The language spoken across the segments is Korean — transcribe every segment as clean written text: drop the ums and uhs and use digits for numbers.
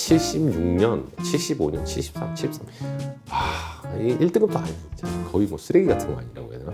76년, 75년, 73, 73. 이 1등급도 아니죠. 거의 뭐 쓰레기 같은 거 아니라고 해야 되나?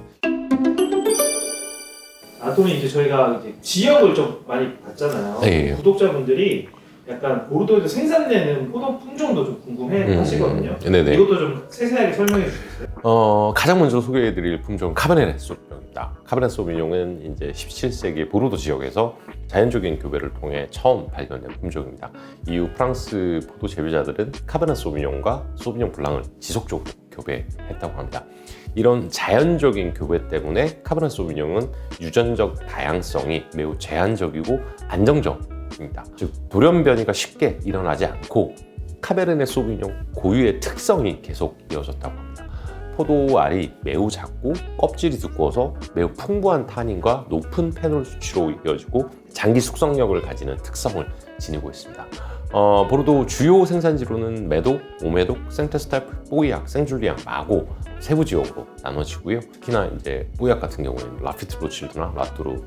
아토미 이제 저희가 이제 지역을 좀 많이 봤잖아요. 네. 구독자분들이 약간 보르도에서 생산되는 포도 품종도 좀 궁금해 하시거든요. 네네. 이것도 좀 세세하게 설명해 주시겠어요? 가장 먼저 소개해드릴 품종은 카베르네 소비뇽입니다. 카베르네 소비뇽은 이제 17세기 보르도 지역에서 자연적인 교배를 통해 처음 발견된 품종입니다. 이후 프랑스 포도 재배자들은 카베르네 소비뇽과 소비뇽 블랑을 지속적으로 교배했다고 합니다. 이런 자연적인 교배 때문에 카베르네 소비뇽은 유전적 다양성이 매우 제한적이고 안정적입니다. 즉 돌연변이가 쉽게 일어나지 않고 카베르네 소비뇽 고유의 특성이 계속 이어졌다고 합니다. 포도알이 매우 작고 껍질이 두꺼워서 매우 풍부한 타닌과 높은 페놀 수치로 이어지고 장기 숙성력을 가지는 특성을 지니고 있습니다. 보르도 주요 생산지로는 메독, 오메독, 생테스탈프, 뽀이악, 생줄리앙, 마고 세부 지역으로 나눠지고요. 특히나 이제 뽀이악 같은 경우에는 라피트 로칠드나 라뚜르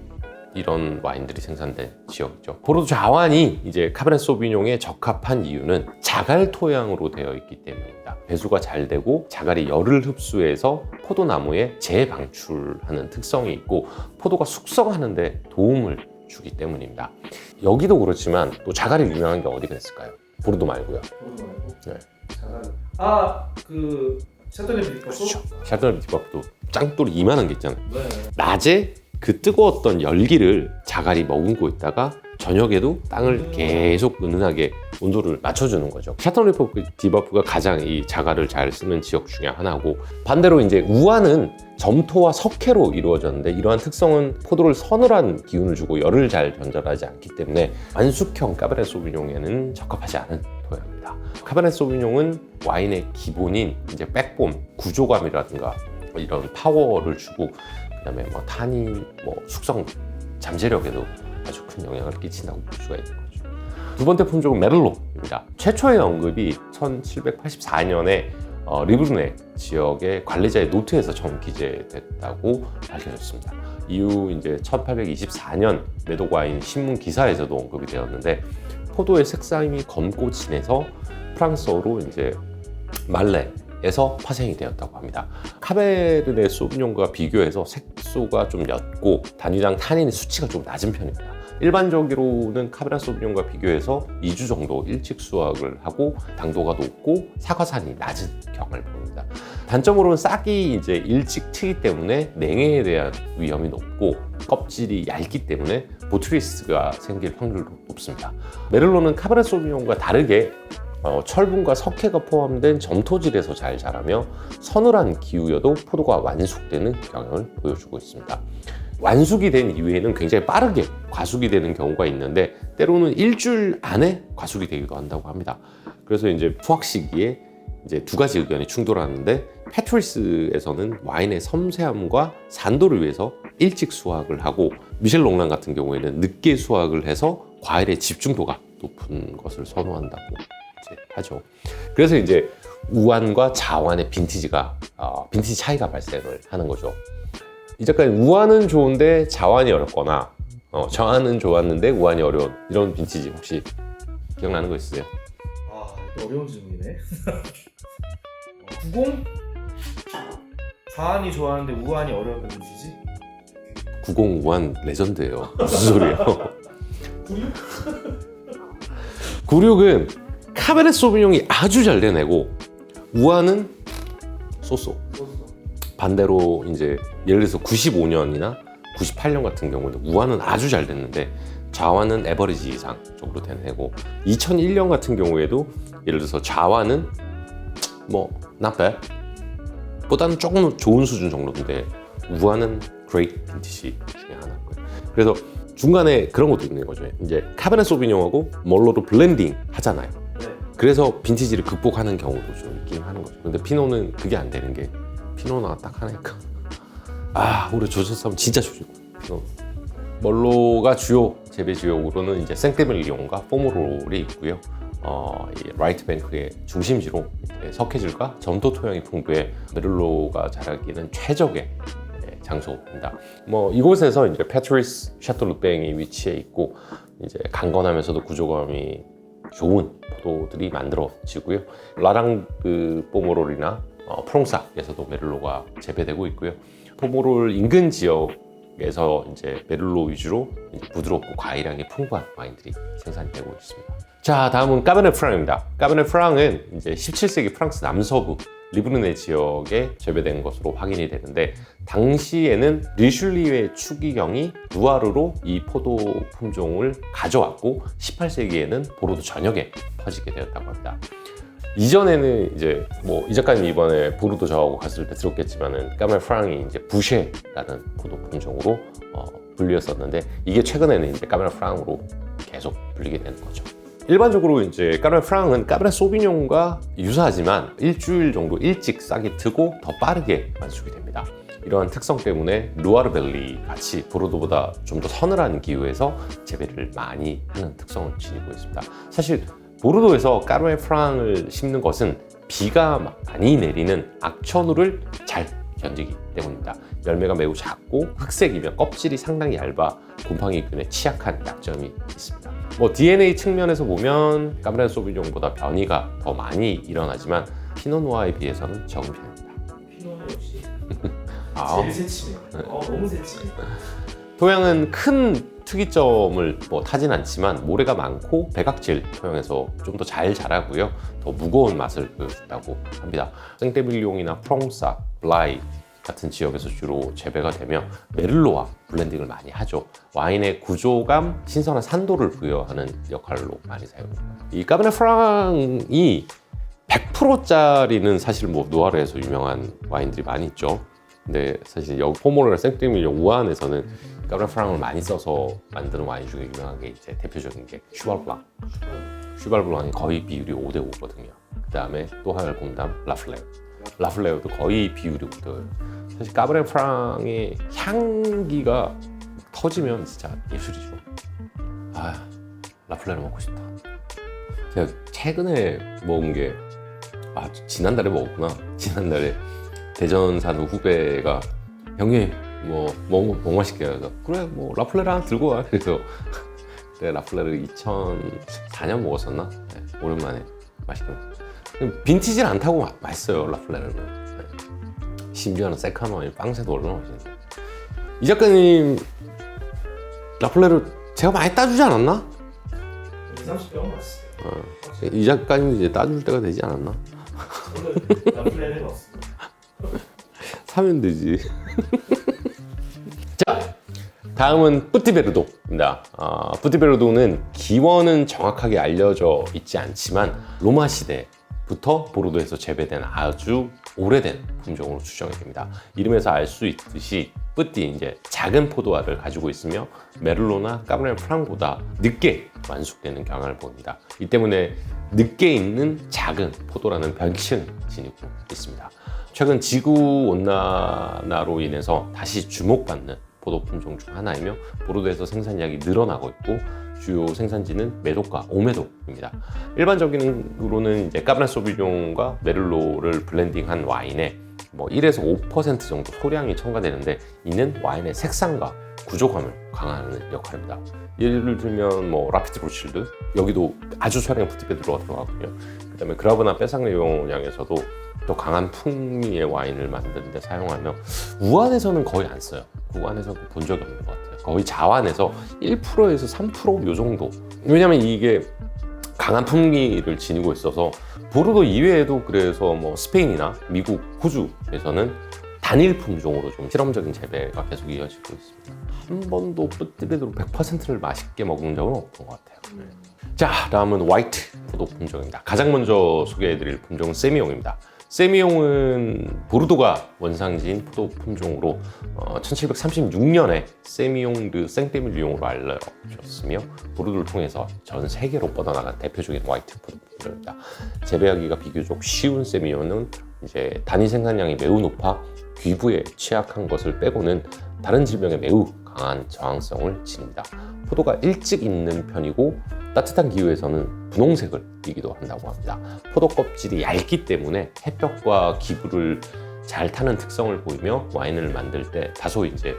이런 와인들이 생산된 지역이죠. 보르도 자완이 이제 카베르네 소비뇽에 적합한 이유는 자갈 토양으로 되어 있기 때문입니다. 배수가 잘 되고 자갈이 열을 흡수해서 포도나무에 재방출하는 특성이 있고 포도가 숙성하는 데 도움을 주기 때문입니다. 여기도 그렇지만 또 자갈이 유명한 게 어디가 있을까요? 보르도 말고요. 보르도 말고. 네. 자갈. 그 샤토네 비법도. 그렇죠. 샤토네 비법도 짱돌이 이만한 게 있잖아요. 네. 낮에 그 뜨거웠던 열기를 자갈이 머금고 있다가 저녁에도 땅을 계속 은은하게 온도를 맞춰주는 거죠. 샤토네 디버프가 가장 이 자갈을 잘 쓰는 지역 중에 하나고, 반대로 이제 우아는 점토와 석회로 이루어졌는데 이러한 특성은 포도를 서늘한 기운을 주고 열을 잘 전달하지 않기 때문에 완숙형 카베르네 소비뇽에는 적합하지 않은 토양입니다. 카베르네 소비뇽은 와인의 기본인 이제 백봄, 구조감이라든가 이런 파워를 주고 그다음에 뭐 타닌, 뭐 숙성, 잠재력에도 아주 큰 영향을 끼친다고 볼 수가 있는 거죠. 두 번째 품종은 메를로입니다. 최초의 언급이 1784년에 리브르네 지역의 관리자의 노트에서 처음 기재됐다고 밝혀졌습니다. 이후 이제 1824년 메독 와인 신문 기사에서도 언급이 되었는데, 포도의 색상이 검고 진해서 프랑스어로 이제 말레에서 파생이 되었다고 합니다. 카베르네 소비뇽과 비교해서 색소가 좀 옅고 단위당 타닌의 수치가 좀 낮은 편입니다. 일반적으로는 카베르네 소비뇽과 비교해서 2주 정도 일찍 수확을 하고 당도가 높고 사과산이 낮은 경향을 보입니다. 단점으로는 싹이 이제 일찍 트기 때문에 냉해에 대한 위험이 높고 껍질이 얇기 때문에 보트리스가 생길 확률도 높습니다. 메를로는 카베르네 소비뇽과 다르게 철분과 석회가 포함된 점토질에서 잘 자라며 서늘한 기후여도 포도가 완숙되는 경향을 보여주고 있습니다. 완숙이 된 이후에는 굉장히 빠르게 과숙이 되는 경우가 있는데 때로는 일주일 안에 과숙이 되기도 한다고 합니다. 그래서 이제 수확 시기에 이제 두 가지 의견이 충돌하는데, 패트리스에서는 와인의 섬세함과 산도를 위해서 일찍 수확을 하고, 미셸 롱랑 같은 경우에는 늦게 수확을 해서 과일의 집중도가 높은 것을 선호한다고 하죠. 그래서 이제 우완과 자완의 빈티지 차이가 발생을 하는 거죠. 이 작가는 우완은 좋은데 자완이 어렵거나 자완은 좋았는데 우완이 어려운 이런 빈티지 혹시 기억나는 거 있으세요? 어려운 질문이네. 90? 자완이 좋아하는데 우완이 어려운 빈티지? 90 우완 레전드예요. 무슨 소리예요? 96은 카베르네 소비뇽이 아주 잘 내내고 우완은 쏘쏘. 반대로 이제 예를 들어서 95년이나 98년 같은 경우는 우완은 아주 잘 됐는데 좌완은 에버리지 이상 쪽으로 되내고, 2001년 같은 경우에도 예를 들어서 좌완은 뭐 not bad 보다는 조금 좋은 수준 정도인데 우완은 great 빈티지 중에 하나고요. 그래서 중간에 그런 것도 있는 거죠. 이제 카베르네 소비뇽하고 멀로로 블렌딩 하잖아요. 그래서 빈티지를 극복하는 경우도 좀 있긴 하는 거죠. 근데 피노는 그게 안 되는 게, 피노나 딱 하나니까 우리 조졌으면 진짜 조질 거예요. 피노. 멀로가 주요 재배 지역으로는 이제 생테밀리온과 포모롤이 있고요. 이 라이트 뱅크의 중심지로 석회질과 점토 토양이 풍부해 메를로가 자라기는 최적의 장소입니다. 뭐 이곳에서 이제 패트리스 샤토르뱅이 위치해 있고 이제 강건하면서도 구조감이 좋은 포도들이 만들어지고요. 라랑드 포모롤이나 프롱사에서도 메를로가 재배되고 있고요. 포모롤 인근 지역에서 이제 메를로 위주로 이제 부드럽고 과일향이 풍부한 와인들이 생산되고 있습니다. 자, 다음은 까베르네 프랑입니다. 까베르네 프랑은 이제 17세기 프랑스 남서부 리브르네 지역에 재배된 것으로 확인이 되는데, 당시에는 리슐리의 추기경이 누아르로 이 포도 품종을 가져왔고 18세기에는 보르도 전역에 퍼지게 되었다고 합니다. 이전에는 이제 뭐 이 작가님 이번에 보르도 저하고 갔을 때 들었겠지만은 까베르네 프랑이 이제 부쉐라는 포도 품종으로 불리었었는데, 이게 최근에는 이제 까베르네 프랑으로 계속 불리게 되는 거죠. 일반적으로 이제 까베르네 프랑은 까베르네 소비뇽과 유사하지만 일주일 정도 일찍 싹이 트고 더 빠르게 완숙이 됩니다. 이러한 특성 때문에 루아르밸리 같이 보르도보다 좀 더 서늘한 기후에서 재배를 많이 하는 특성을 지니고 있습니다. 사실 보르도에서 까베르네 프랑을 심는 것은 비가 많이 내리는 악천후를 잘 견디기 때문입니다. 열매가 매우 작고 흑색이며 껍질이 상당히 얇아 곰팡이균에 취약한 약점이 있습니다. 뭐 DNA 측면에서 보면 까베르네 소비뇽보다 변이가 더 많이 일어나지만 피노누아에 비해서는 적은 편입니다. 피노는 역시 아. 제일 새침해요. 너무 새침해. 토양은 큰 특이점을 타진 않지만 모래가 많고 백악질 토양에서 좀 더 잘 자라고요. 더 무거운 맛을 보여준다고 합니다. 생테밀리옹이나 프롱사, 블라이 같은 지역에서 주로 재배가 되며 메를로와 블렌딩을 많이 하죠. 와인의 구조감, 신선한 산도를 부여하는 역할로 많이 사용합니다. 이 까베르네 프랑이 100%짜리는 사실 뭐 누아르에서 유명한 와인들이 많이 있죠. 근데 사실 여기 포모르나 생테밀리옹 우아한에서는 까베르네 프랑을 많이 써서 만드는 와인 중에 유명한 게 이제 대표적인 게 슈발블랑. 슈발블랑이 거의 비율이 5대5거든요. 그 다음에 또 하나를 곰담 라플레오. 라플레오도 거의 비율이 5대5예요. 사실 까베르네 프랑의 향기가 터지면 진짜 예술이죠. 아, 라플레오 먹고 싶다. 제가 최근에 먹은 게 지난달에 먹었구나. 지난달에 대전 사는 후배가 형님 뭐 맛있게 해서 그래 뭐 라플레르 하나 들고 와. 그래서 그때 라플레르 2004년 먹었었나? 네, 오랜만에 맛있게 먹었어요. 빈티지는 안 타고 맛있어요 라플레르는. 네. 심지어는 세컨 와인 빵새도 얼마나 맛있는데. 이 작가님 라플레르 제가 많이 따주지 않았나? 20-30병 맞았어요. 이 작가님 이제 따줄 때가 되지 않았나? 저는 라플레르는 없습니다. 사면 되지. 자, 다음은 뿌티베르도입니다. 뿌티베르도는 기원은 정확하게 알려져 있지 않지만 로마 시대부터 보르도에서 재배된 아주 오래된 품종으로 추정이 됩니다. 이름에서 알 수 있듯이 뿌띠 이제 작은 포도알을 가지고 있으며 메를로나 까베르네 프랑보다 늦게 완숙되는 경향을 보입니다. 이 때문에 늦게 익는 작은 포도라는 별칭을 지니고 있습니다. 최근 지구 온난화로 인해서 다시 주목받는 포도 품종 중 하나이며 보르도에서 생산량이 늘어나고 있고 주요 생산지는 메도과 오메도입니다. 일반적으로는 이제 까베르네 소비뇽과 메를로를 블렌딩한 와인에 1에서 5% 정도 소량이 첨가되는데, 이는 와인의 색상과 구조감을 강화하는 역할입니다. 예를 들면 라피트 로칠드, 여기도 아주 소량의 푸티베르도가 들어가고요. 그 다음에 그라브나 빼상레옹양에서도 더 강한 풍미의 와인을 만드는 데 사용하며 우한에서는 거의 안 써요. 우한에서 본 적이 없는 것 같아요. 거의 자완에서 1%에서 3% 요 정도. 왜냐면 이게 강한 풍미를 지니고 있어서 보르도 이외에도 그래서 스페인이나 미국, 호주에서는 단일 품종으로 좀 실험적인 재배가 계속 이어지고 있습니다. 한 번도 뿌띠베르도 100%를 맛있게 먹은 적은 없던 것 같아요. 자, 다음은 화이트 포도 품종입니다. 가장 먼저 소개해드릴 품종은 세미용입니다. 세미용은 보르도가 원상지인 포도 품종으로 1736년에 세미용 르 생테밀리옹으로 알려졌으며 보르도를 통해서 전 세계로 뻗어나간 대표적인 화이트 포도 품종입니다. 재배하기가 비교적 쉬운 세미용은 이제 단위 생산량이 매우 높아 귀부에 취약한 것을 빼고는 다른 질병에 매우 강한 저항성을 지닙니다. 포도가 일찍 익는 편이고 따뜻한 기후에서는 분홍색을 띠기도 한다고 합니다. 포도 껍질이 얇기 때문에 햇볕과 기부를 잘 타는 특성을 보이며 와인을 만들 때 다소 이제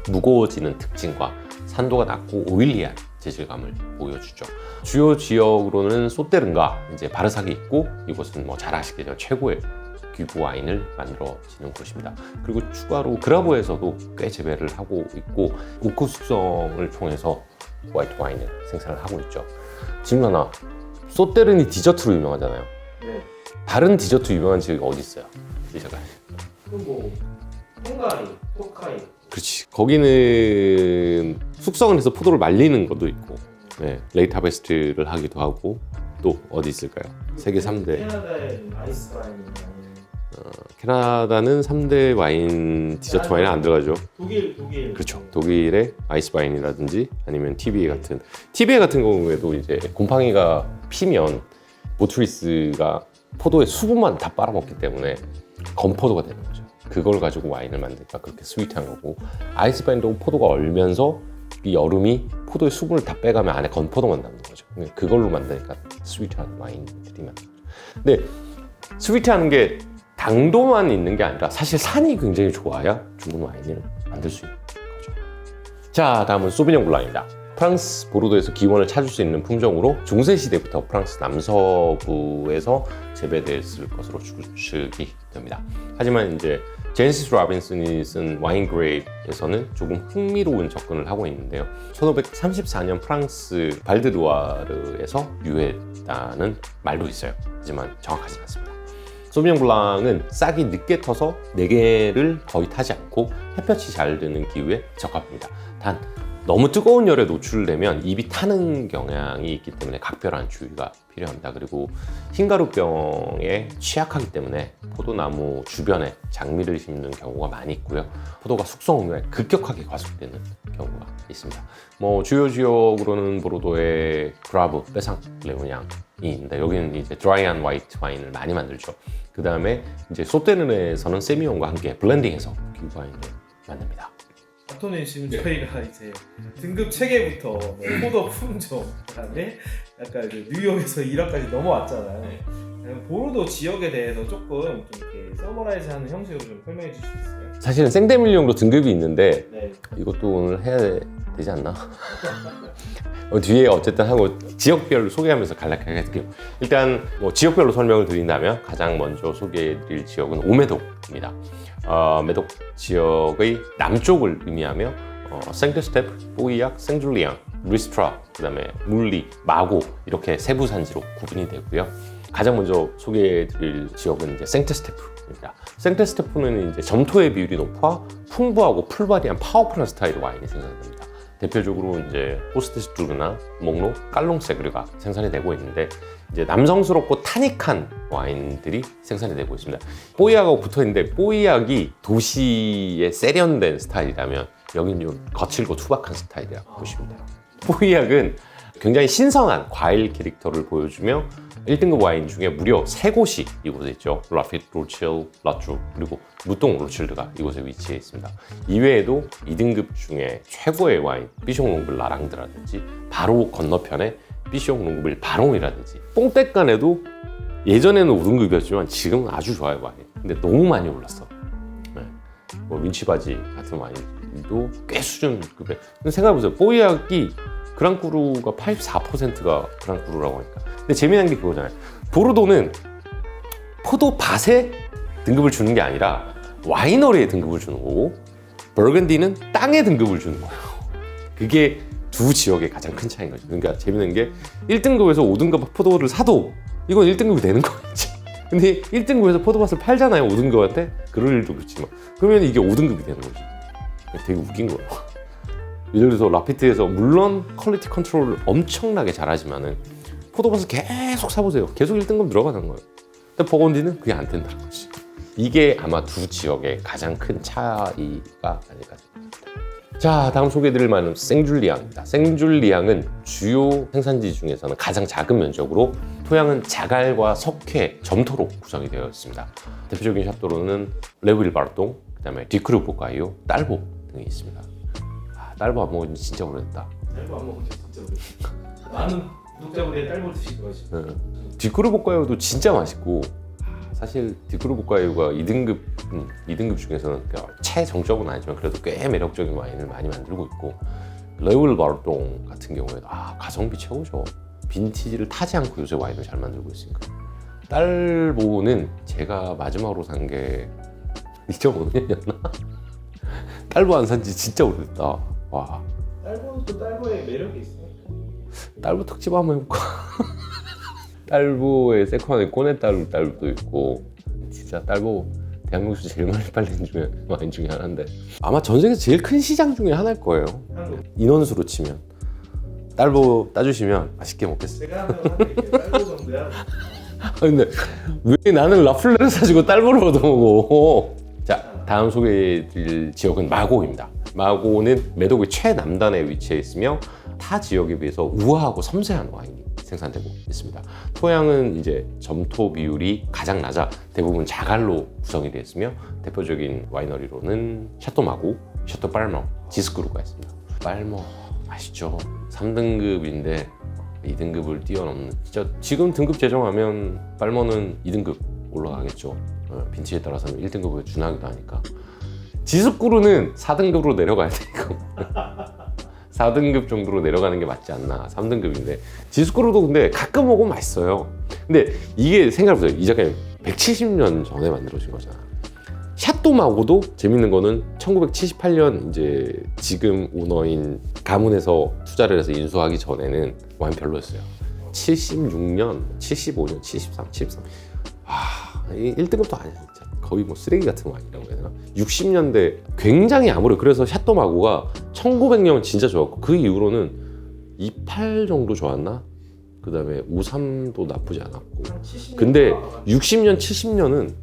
무거워지는 특징과 산도가 낮고 오일리한 재질감을 보여주죠. 주요 지역으로는 소테른과 이제 바르삭이 있고, 이곳은 뭐 잘 아시겠지만 최고의 귀부 와인을 만들어지는 곳입니다. 그리고 추가로 그라보에서도 꽤 재배를 하고 있고, 오크 숙성을 통해서 화이트 와인을 생산을 하고 있죠. 질문 하나, 소테른이 디저트로 유명하잖아요. 네. 다른 디저트 유명한 지역이 어디 있어요? 이 잠깐. 그리고 헝가리, 토카이. 그렇지. 거기는 숙성을 해서 포도를 말리는 것도 있고, 네, 레이트 하베스트를 하기도 하고, 또 어디 있을까요? 세계 3대. 캐나다의 아이스 와인이 캐나다는 3대 와인 디저트 와인은 안 들어가죠. 독일. 그렇죠. 독일의 아이스 와인이라든지 아니면 TBA 같은 경우에도 이제 곰팡이가 피면 보트리스가 포도의 수분만 다 빨아먹기 때문에 건포도가 되는 거죠. 그걸 가지고 와인을 만드니까 그렇게 스위트한 거고, 아이스 와인도 포도가 얼면서 이 여름이 포도의 수분을 다 빼가면 안에 건포도만 남는 거죠. 그걸로 만드니까 스위트한 와인들이 많은 거죠. 근데 스위트하는 게 당도만 있는 게 아니라 사실 산이 굉장히 좋아야 좋은 와인을 만들 수 있는 거죠. 자, 다음은 소비뇽 블랑입니다. 프랑스 보르도에서 기원을 찾을 수 있는 품종으로 중세 시대부터 프랑스 남서부에서 재배됐을 것으로 추측이 됩니다. 하지만 이제 제니시스 로빈슨이 쓴 와인 그레이프에서는 조금 흥미로운 접근을 하고 있는데요. 1534년 프랑스 발드루아르에서 유해했다는 말도 있어요. 하지만 정확하지 않습니다. 소비뇽 블랑은 싹이 늦게 터서 내개를 거의 타지 않고 햇볕이 잘 드는 기후에 적합합니다. 단 너무 뜨거운 열에 노출되면 입이 타는 경향이 있기 때문에 각별한 주의가 필요합니다. 그리고 흰가루병에 취약하기 때문에 포도나무 주변에 장미를 심는 경우가 많이 있고요. 포도가 숙성 후에 급격하게 과속되는 경우가 있습니다. 뭐 주요 지역으로는 보르도의 그라브, 빼상, 레오냥이 있는데, 여기는 이제 드라이한 화이트 와인을 많이 만들죠. 그 다음에 이제 소테르네에서는 세미온과 함께 블렌딩해서 귀부 와인을 만듭니다. 아토님, 지금 저희가 이제 등급 체계부터 포도 품종, 그다음에 약간 이제 뉴욕에서 이라까지 넘어왔잖아요. 보르도 지역에 대해서 조금 좀 이렇게 서머라이즈하는 형식으로 좀 설명해 주실 수 있어요? 사실은 생데밀리옹도 등급이 있는데 네. 이것도 오늘 해야 되지 않나? 뒤에 어쨌든 하고 지역별로 소개하면서 간략하게 해드릴게요. 일단 뭐 지역별로 설명을 드린다면 가장 먼저 소개해드릴 지역은 오메독입니다. 메독 지역의 남쪽을 의미하며 생트스테프, 뽀이약, 생줄리앙, 리스트라, 그 다음에 물리, 마고 이렇게 세부 산지로 구분이 되고요. 가장 먼저 소개해드릴 지역은 이제 생트스테프입니다. 생트스테프는 이제 점토의 비율이 높아 풍부하고 풀바디한 파워풀한 스타일의 와인이 생산됩니다. 대표적으로 이제 호스테스투르나 몽로, 깔롱세그르가 생산이 되고 있는데, 이제 남성스럽고 타닉한 와인들이 생산이 되고 있습니다. 뽀이약하고 붙어 있는데, 뽀이약이 도시에 세련된 스타일이라면 여기는 좀 거칠고 투박한 스타일이라고 보시면 돼요. 뽀이약은 굉장히 신선한 과일 캐릭터를 보여주며 1등급 와인 중에 무려 3곳이 이곳에 있죠. 라피트, 로칠, 라트루, 그리고 무똥 로칠드가 이곳에 위치해 있습니다. 이외에도 2등급 중에 최고의 와인 삐숑 롱블 라랑드라든지, 바로 건너편에 삐숑 롱블 바롱이라든지, 뽕떼간에도 예전에는 5등급이었지만 지금은 아주 좋아요, 와인. 근데 너무 많이 올랐어. 네. 뭐 민치바지 같은 와인도 꽤 수준급에. 생각해보세요. 뽀이약이 그랑크루가 84%가 그랑크루라고 하니까. 근데 재미난 게 그거잖아요. 보르도는 포도밭에 등급을 주는 게 아니라 와이너리에 등급을 주는 거고, 버건디는 땅에 등급을 주는 거예요. 그게 두 지역의 가장 큰 차이인 거죠. 그러니까 재미난 게 1등급에서 5등급 포도를 사도 이건 1등급이 되는 거겠지. 근데 1등급에서 포도밭을 팔잖아요, 5등급한테. 그럴 일도 없지만. 그러면 이게 5등급이 되는 거지. 되게 웃긴 거예요. 예를 들어서 라피트에서 물론 퀄리티 컨트롤을 엄청나게 잘하지만은 포도밭을 계속 사보세요. 계속 1등급 들어가는 거예요. 근데 버건디는 그게 안 된다는 거지. 이게 아마 두 지역의 가장 큰 차이가 아닐까 생각합니다. 자, 다음 소개해드릴 만은 생줄리앙입니다. 생줄리앙은 주요 생산지 중에서는 가장 작은 면적으로 토양은 자갈과 석회, 점토로 구성이 되어 있습니다. 대표적인 샤또로는 레브일 바르똥, 그 다음에 디크루 보카이오, 딸보 등이 있습니다. 딸보 안 먹은 지 진짜 오래됐다. 딸보 안 먹은 지 진짜 오래됐다. 많은 구독자분들이 딸보 드실 거죠. 디크루 보카이오도 진짜 맛있고, 사실 디크루 보카이오가 2등급 중에서는 최정적은 아니지만 그래도 꽤 매력적인 와인을 많이 만들고 있고, 레울 바르똥 같은 경우에도 가성비 최고죠. 빈티지를 타지 않고 요새 와인을 잘 만들고 있으니까. 딸보는 제가 마지막으로 산 게 2005년이었나? 딸보 안 산 지 진짜 오래됐다. 와. 딸보는 또 딸보의 매력이 있으니까. 딸보 특집 한번 해볼까? 딸보의 세컨에 꼬네 딸보도 있고, 진짜 딸보 대한민국에서 제일 많이 팔린 와인 중에 하나인데 아마 전 세계에서 제일 큰 시장 중에 하나일 거예요. 한국. 인원수로 치면. 딸보 따주시면 맛있게 먹겠어요. 제가 하면 한 딸보 정도야. 근데 왜 나는 라플레를 사주고 딸보를 얻어먹어? 자, 다음 소개해드릴 지역은 마고입니다. 마고는 메도크의 최남단에 위치해 있으며 타 지역에 비해서 우아하고 섬세한 와인이 생산되고 있습니다. 토양은 이제 점토 비율이 가장 낮아 대부분 자갈로 구성이 되어 있으며 대표적인 와이너리로는 샤또 마고, 샤또 빨머, 지스크루가 있습니다. 빨머 아시죠? 3등급인데 2등급을 뛰어넘는, 진짜 지금 등급 제정하면 빨머는 2등급 올라가겠죠. 빈치에 따라서는 1등급을 준하기도 하니까. 지스크루는 4등급으로 내려가야 돼 이거. 4등급 정도로 내려가는 게 맞지 않나. 3등급인데 지스크루도 근데 가끔 먹으면 맛있어요. 근데 이게 생각해보세요. 이 작가님 170년 전에 만들어진 거잖아. 샤또 마고도 재밌는 거는 1978년 이제 지금 오너인 가문에서 투자를 해서 인수하기 전에는 와인 별로였어요. 76년, 75년, 73, 73. 1등급도 아니야 진짜. 거의 뭐 쓰레기 같은 와인이라고 해야 되나? 60년대 굉장히 아무래도 그래서 샤또 마고가 1900년 진짜 좋았고 그 이후로는 28 정도 좋았나? 그 다음에 53도 나쁘지 않았고. 근데 60년, 70년은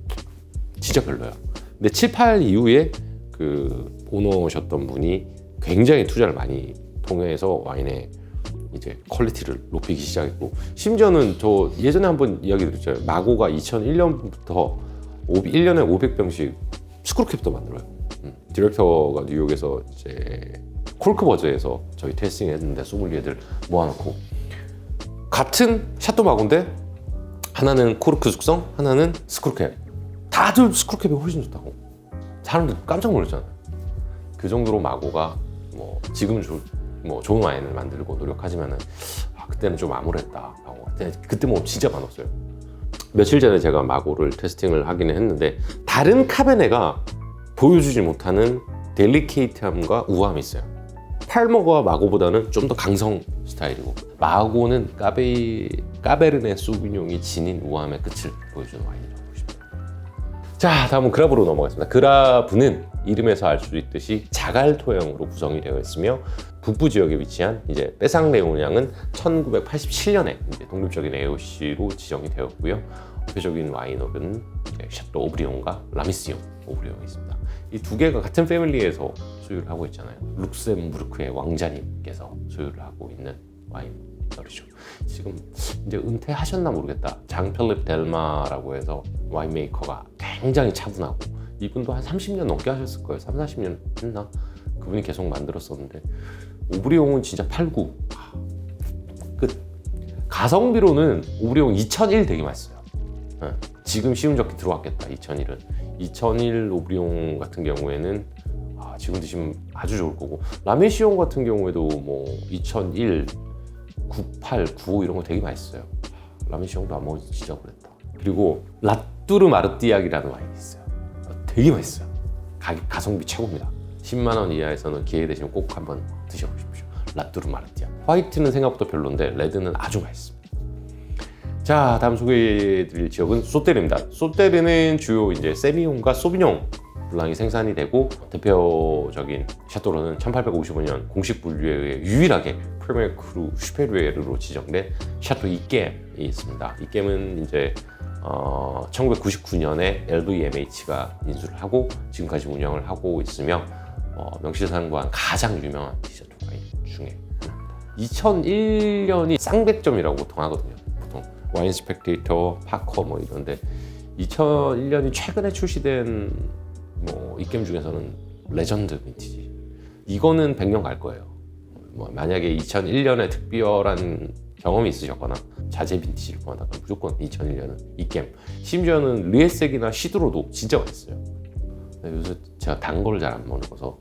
진짜 별로야. 근데 7, 8 이후에 그 오너셨던 분이 굉장히 투자를 많이 통해서 와인의 이제 퀄리티를 높이기 시작했고, 심지어는 저 예전에 한번 이야기 드렸잖아요. 마고가 2001년부터 1년에 500병씩 스크루캡도 만들어요. 디렉터가 뉴욕에서 이제 콜크버즈에서 저희 테스팅 했는데 소믈리에들 모아놓고 같은 샤또 마고인데 하나는 코르크 숙성, 하나는 스크루캡. 다들 스크루캡이 훨씬 좋다고. 사람들 깜짝 놀랐잖아요. 그 정도로 마고가 뭐 지금은 좋은 와인을 만들고 노력하지만은 그때는 좀 암울했다. 그때 뭐 진짜 많았어요. 며칠 전에 제가 마고를 테스팅을 하기는 했는데 다른 카베네가 보여주지 못하는 델리케이트함과 우아함이 있어요. 팔머가 마고보다는 좀 더 강성 스타일이고, 마고는 까베르네 소비뇽이 지닌 우아함의 끝을 보여주는 와인이라고 보시면 됩니다. 자, 다음은 그라브로 넘어가겠습니다. 그라브는 이름에서 알 수 있듯이 자갈 토양으로 구성이 되어 있으며 북부 지역에 위치한 이제 빼상레오냥은 1987년에 이제 독립적인 AOC로 지정이 되었고요. 대표적인 와이너는 샤또 오브리옹과 라미시옹 오브리옹이 있습니다. 이 두 개가 같은 패밀리에서 소유를 하고 있잖아요. 룩셈부르크의 왕자님께서 소유를 하고 있는 와이너리죠. 지금 이제 은퇴하셨나 모르겠다. 장펠립 델마라고 해서 와인메이커가 굉장히 차분하고, 이분도 한 30년 넘게 하셨을 거예요. 3, 40년 했나? 그분이 계속 만들었었는데 오브리옹은 진짜 89 끝. 가성비로는 오브리옹 2001 되게 맛있어요. 지금 시운적기 들어왔겠다. 2001은 2001 오브리옹 같은 경우에는 지금 드시면 아주 좋을 거고, 라메시옹 같은 경우에도 뭐 2001, 98, 95 이런 거 되게 맛있어요. 라메시옹도 안 먹은 지 진짜 오래됐다. 그리고 라뚜르 마르띠약이라는 와인이 있어요. 되게 맛있어요. 가성비 최고입니다. 10만 원 이하에서는 기회 되시면 꼭 한번 드셔보십시오. 라뚜르 마르띠약. 화이트는 생각보다 별론데 레드는 아주 맛있습니다. 자, 다음 소개해드릴 지역은 소테르입니다. 소테르는 주요 이제 세미뇽과 소비뇽 블랑이 생산이 되고, 대표적인 샤또로는 1855년 공식 분류에 의해 유일하게 프리미어 크루 슈페르에르로 지정된 샤또 이겜이 있습니다. 이겜은 이제 1999년에 LVMH가 인수를 하고 지금까지 운영을 하고 있으며 명실상부한 가장 유명한 디저트 와인 중에 하나입니다. 2001년이 쌍백점이라고 보통 하거든요. 보통 와인 스펙테이터, 파커 뭐 이런데 2001년이 최근에 출시된 뭐 이겜 중에서는 레전드 빈티지. 이거는 100년 갈 거예요. 뭐 만약에 2001년에 특별한 경험이 있으셨거나 자재 빈티지를 구한다면 무조건 2001년은 이겜. 심지어는 리에색이나 시드로도 진짜 맛있어요. 요새 제가 단 걸 잘 안 먹어서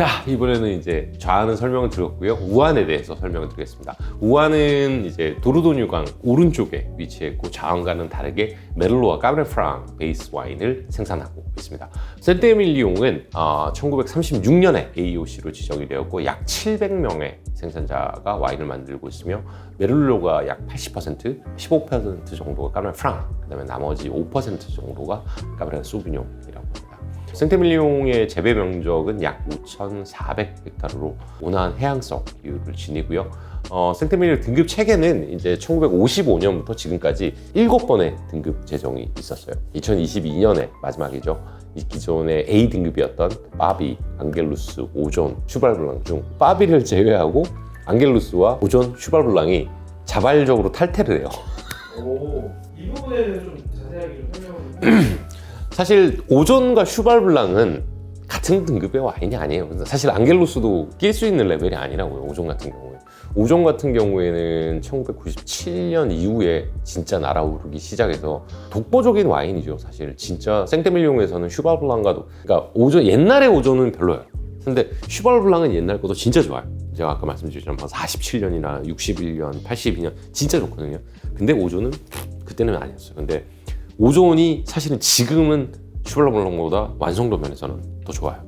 자, 이번에는 이제 좌안은 설명을 드렸고요. 우안에 대해서 설명을 드리겠습니다. 우안은 이제 도르도뉴강 오른쪽에 위치했고 좌안과는 다르게 메를로와 까베르네 프랑 베이스 와인을 생산하고 있습니다. 센테밀리옹은 1936년에 AOC로 지정이 되었고 약 700명의 생산자가 와인을 만들고 있으며 메를로가 약 80%, 15% 정도가 까베르네 프랑, 그다음에 나머지 5% 정도가 까베르네 소비뇽이라고 합니다. 생테밀리옹의 재배 면적은 약 5,400헥타르로 온화한 해양성 기후를 지니고요. 생테밀리옹 등급 체계는 이제 1955년부터 지금까지 7번의 등급 제정이 있었어요. 2022년에 마지막이죠. 이 기존의 A 등급이었던 바비, 앙겔루스, 오존, 슈발블랑 중 바비를 제외하고 앙겔루스와 오존, 슈발블랑이 자발적으로 탈퇴를 해요. 오, 이 부분에는 좀 자세하게 좀 설명을 사실 오존과 슈발블랑은 같은 등급의 와인이 아니에요. 사실 앙겔루스도 낄 수 있는 레벨이 아니라고요. 오존 같은 경우에. 오존 같은 경우에는 1997년 이후에 진짜 날아오르기 시작해서 독보적인 와인이죠. 사실 진짜 생테밀리옹에서는 슈발블랑과도, 그러니까 오존, 옛날의 오존은 별로예요. 근데 슈발블랑은 옛날 것도 진짜 좋아요. 제가 아까 말씀드렸지만 47년이나 61년, 82년 진짜 좋거든요. 근데 오존은 그때는 아니었어요. 근데 오존이 사실은 지금은 슈발블랑보다 완성도 면에서는 더 좋아요.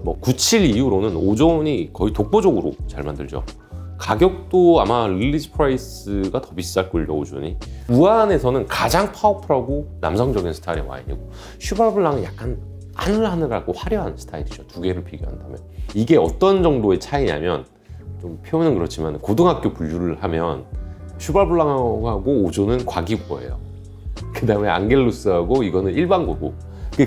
뭐 97 이후로는 오존이 거의 독보적으로 잘 만들죠. 가격도 아마 릴리즈 프라이스가 더 비쌀걸요, 오존이. 우아한에서는 가장 파워풀하고 남성적인 스타일의 와인이고 슈발블랑은 약간 하늘하늘하고 화려한 스타일이죠. 두 개를 비교한다면. 이게 어떤 정도의 차이냐면, 좀 표현은 그렇지만 고등학교 분류를 하면 슈발블랑하고 오존은 과기고예요. 그 다음에 앙겔루스하고 이거는 일반고고.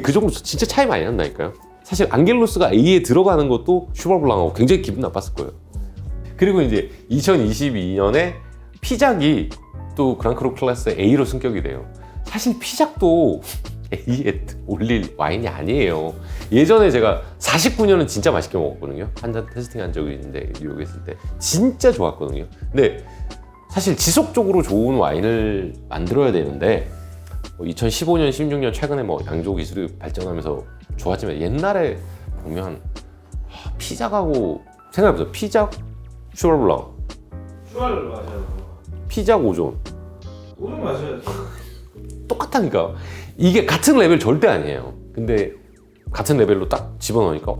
그 정도 진짜 차이 많이 난다니까요. 사실 앙겔루스가 A에 들어가는 것도 슈발블랑하고 굉장히 기분 나빴을 거예요. 그리고 이제 2022년에 피작이 또 그랑크루 클래스 A로 승격이 돼요. 사실 피작도 A에 올릴 와인이 아니에요. 예전에 제가 49년은 진짜 맛있게 먹었거든요. 한 잔 테스팅한 적이 있는데 뉴욕에 있을 때 진짜 좋았거든요. 근데 사실 지속적으로 좋은 와인을 만들어야 되는데 2015년, 16년 최근에 뭐 양조 기술이 발전하면서 좋았지만 옛날에 보면 피작하고 생각해보세요. 피작, 슈발블랑, 슈발을 마셔요. 피작, 오존 오늘 마셔야죠. 똑같다니까. 이게 같은 레벨 절대 아니에요. 근데 같은 레벨로 딱 집어넣으니까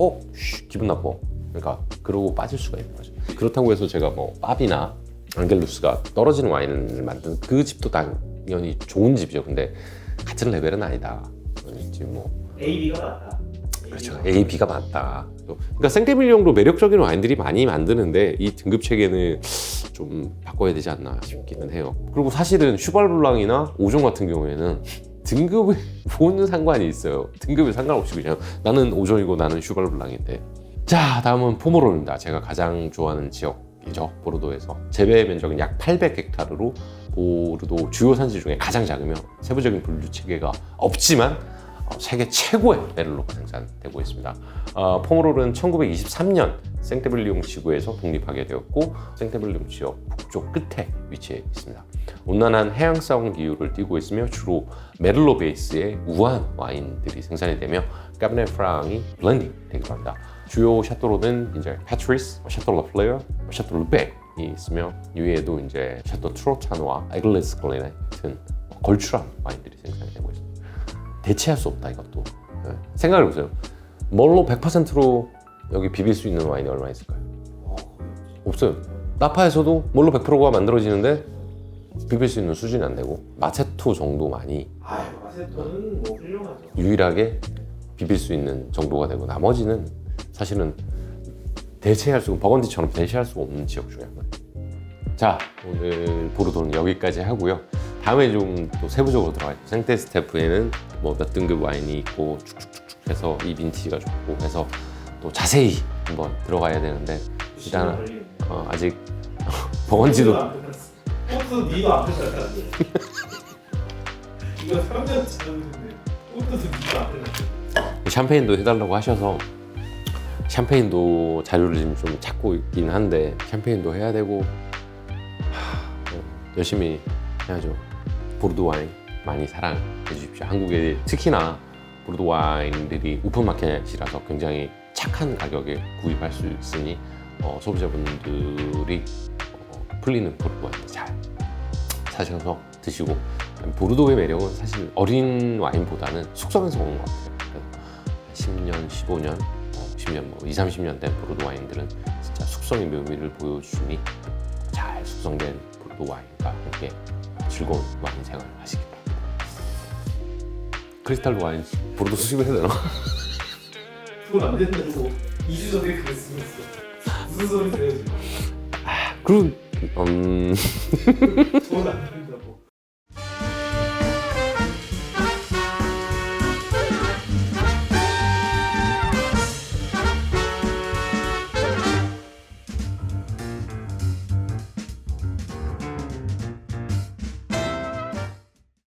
기분 나빠. 그러니까 그러고 빠질 수가 있는 거죠. 그렇다고 해서 제가 뭐 바비나 앙겔루스가 떨어지는 와인을 만든 그 집도 당연히 좋은 집이죠. 근데 같은 레벨은 아니다. 지금 뭐 A, B가 맞다. 그렇죠. A, B가 맞다. 그러니까 생테밀리옹도 매력적인 와인들이 많이 만드는데 이 등급 체계는 좀 바꿔야 되지 않나 싶기는 해요. 그리고 사실은 슈발블랑이나 오존 같은 경우에는 등급에 뭔 상관이 있어요. 등급에 상관없이 그냥 나는 오존이고 나는 슈발블랑인데. 자, 다음은 포메로입니다. 제가 가장 좋아하는 지역이죠. 보르도에서. 재배 면적은 약 800헥타르로 보르도 주요 산지 중에 가장 작으며 세부적인 분류 체계가 없지만 세계 최고의 메를로가 생산되고 있습니다. 포메롤은 1923년 생테밀리옹 지구에서 독립하게 되었고 생테밀리옹 지역 북쪽 끝에 위치해 있습니다. 온난한 해양성 기후를 띠고 있으며 주로 메를로 베이스의 우아한 와인들이 생산이 되며 까베르네 프랑이 블렌딩 되기도 합니다. 주요 샤토로는 이제 패트리스, 샤토 라플레어, 샤토 르백이 있으며 이외에도 이제 샤토 트로타노와 에글레스 글렌 같은 걸출한 와인들이 생산이 되고 있습니다. 대체할 수 없다 이것도. 생각해보세요. 멀로 100%로 여기 비빌 수 있는 와인이 얼마 있을까요? 없어요. 나파에서도 멀로 100%가 만들어지는데 비빌 수 있는 수준이 안 되고 마체토 정도만이 마세토는 뭐 훌륭하죠. 유일하게 비빌 수 있는 정도가 되고 나머지는 사실은 대체할 수, 버건디처럼 대체할 수 없는 지역 중에 하나예요. 자, 오늘 보르도는 여기까지 하고요. 다음에 좀 또 세부적으로 들어가요. 생테 스태프에는 뭐 몇 등급 와인이 있고 쭉쭉쭉 해서 이 빈티지가 좋고 해서 또 자세히 한번 들어가야 되는데 일단 아직 버건디도 포트도 니도 안 펴졌다. 이거 3년 지났는데 포트도 니도 안 펴졌다. 샴페인도 해달라고 하셔서 샴페인도 자료를 지금 좀 찾고 있긴 한데 샴페인도 해야 되고 열심히 해야죠. 보르도 와인 많이 사랑해 주십시오. 한국에 특히나 보르도 와인들이 오픈마켓이라서 굉장히 착한 가격에 구입할 수 있으니 소비자분들이 풀리는 보르도 와인들 잘 사셔서 드시고, 보르도의 매력은 사실 어린 와인보다는 숙성해서 오는 것 같아요. 10년, 15년, 10년, 20, 30년 된 보르도 와인들은 진짜 숙성의 묘미를 보여주니 잘 숙성된 보르도 와인과 함께 즐거운 와인 생활 하시기 바랍니다. 크리스탈 와인 보르도 수집을 해야 되나? 그건 안 된다고 2주 전에 그랬으면서 무슨 소리세요 지금? 그럼 그건 안 된다고.